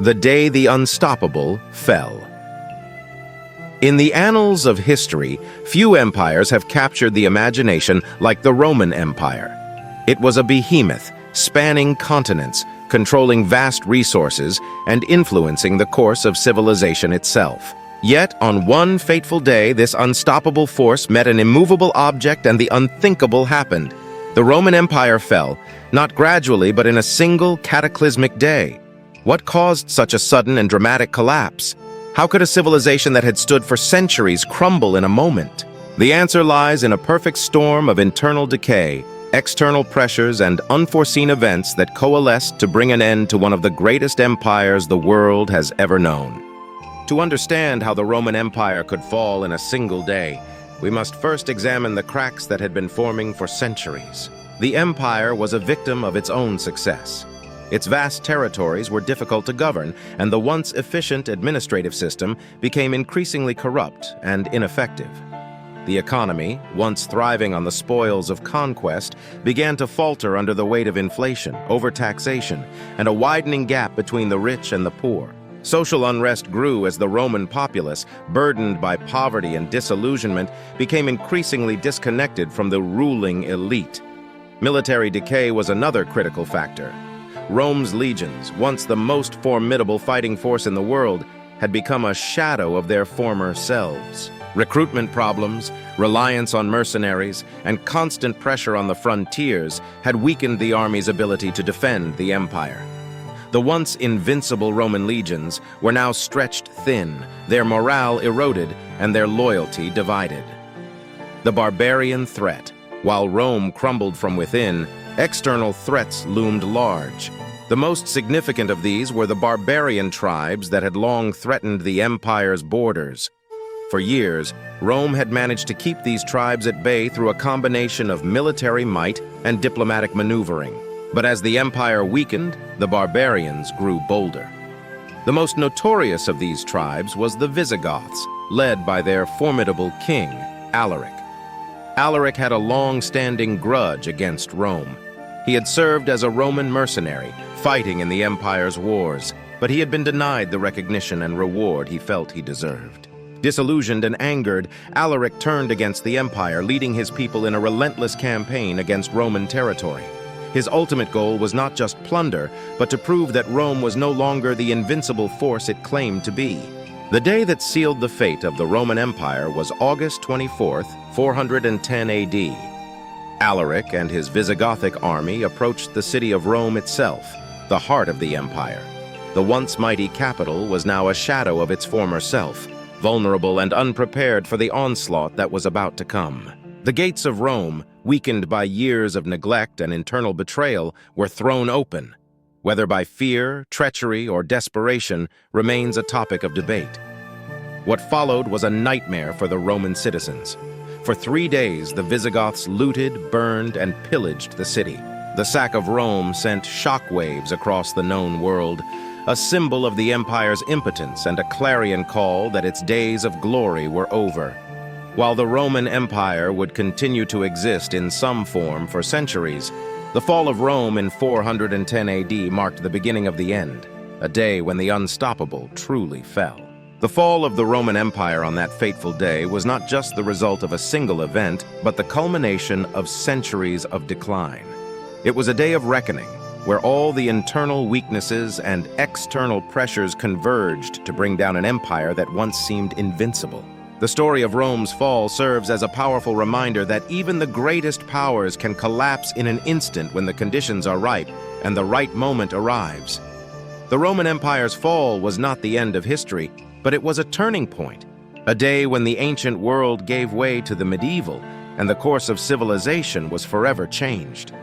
The day the unstoppable fell. In the annals of history, few empires have captured the imagination like the Roman Empire. It was a behemoth, spanning continents, controlling vast resources, and influencing the course of civilization itself. Yet, on one fateful day, this unstoppable force met an immovable object and the unthinkable happened. The Roman Empire fell, not gradually but in a single cataclysmic day. What caused such a sudden and dramatic collapse? How could a civilization that had stood for centuries crumble in a moment? The answer lies in a perfect storm of internal decay, external pressures, and unforeseen events that coalesced to bring an end to one of the greatest empires the world has ever known. To understand how the Roman Empire could fall in a single day, we must first examine the cracks that had been forming for centuries. The empire was a victim of its own success. Its vast territories were difficult to govern, and the once efficient administrative system became increasingly corrupt and ineffective. The economy, once thriving on the spoils of conquest, began to falter under the weight of inflation, overtaxation, and a widening gap between the rich and the poor. Social unrest grew as the Roman populace, burdened by poverty and disillusionment, became increasingly disconnected from the ruling elite. Military decay was another critical factor. Rome's legions, once the most formidable fighting force in the world, had become a shadow of their former selves. Recruitment problems, reliance on mercenaries, and constant pressure on the frontiers had weakened the army's ability to defend the empire. The once invincible Roman legions were now stretched thin, their morale eroded, and their loyalty divided. The barbarian threat. While Rome crumbled from within, external threats loomed large. The most significant of these were the barbarian tribes that had long threatened the empire's borders. For years, Rome had managed to keep these tribes at bay through a combination of military might and diplomatic maneuvering. But as the empire weakened, the barbarians grew bolder. The most notorious of these tribes was the Visigoths, led by their formidable king, Alaric. Alaric had a long-standing grudge against Rome. He had served as a Roman mercenary, fighting in the empire's wars, but he had been denied the recognition and reward he felt he deserved. Disillusioned and angered, Alaric turned against the empire, leading his people in a relentless campaign against Roman territory. His ultimate goal was not just plunder, but to prove that Rome was no longer the invincible force it claimed to be. The day that sealed the fate of the Roman Empire was August 24th, 410 AD. Alaric and his Visigothic army approached the city of Rome itself, the heart of the empire. The once mighty capital was now a shadow of its former self, vulnerable and unprepared for the onslaught that was about to come. The gates of Rome, weakened by years of neglect and internal betrayal, were thrown open. Whether by fear, treachery, or desperation remains a topic of debate. What followed was a nightmare for the Roman citizens. For 3 days, the Visigoths looted, burned, and pillaged the city. The sack of Rome sent shockwaves across the known world, a symbol of the empire's impotence and a clarion call that its days of glory were over. While the Roman Empire would continue to exist in some form for centuries, the fall of Rome in 410 AD marked the beginning of the end, a day when the unstoppable truly fell. The fall of the Roman Empire on that fateful day was not just the result of a single event, but the culmination of centuries of decline. It was a day of reckoning, where all the internal weaknesses and external pressures converged to bring down an empire that once seemed invincible. The story of Rome's fall serves as a powerful reminder that even the greatest powers can collapse in an instant when the conditions are ripe and the right moment arrives. The Roman Empire's fall was not the end of history, but it was a turning point, a day when the ancient world gave way to the medieval, and the course of civilization was forever changed.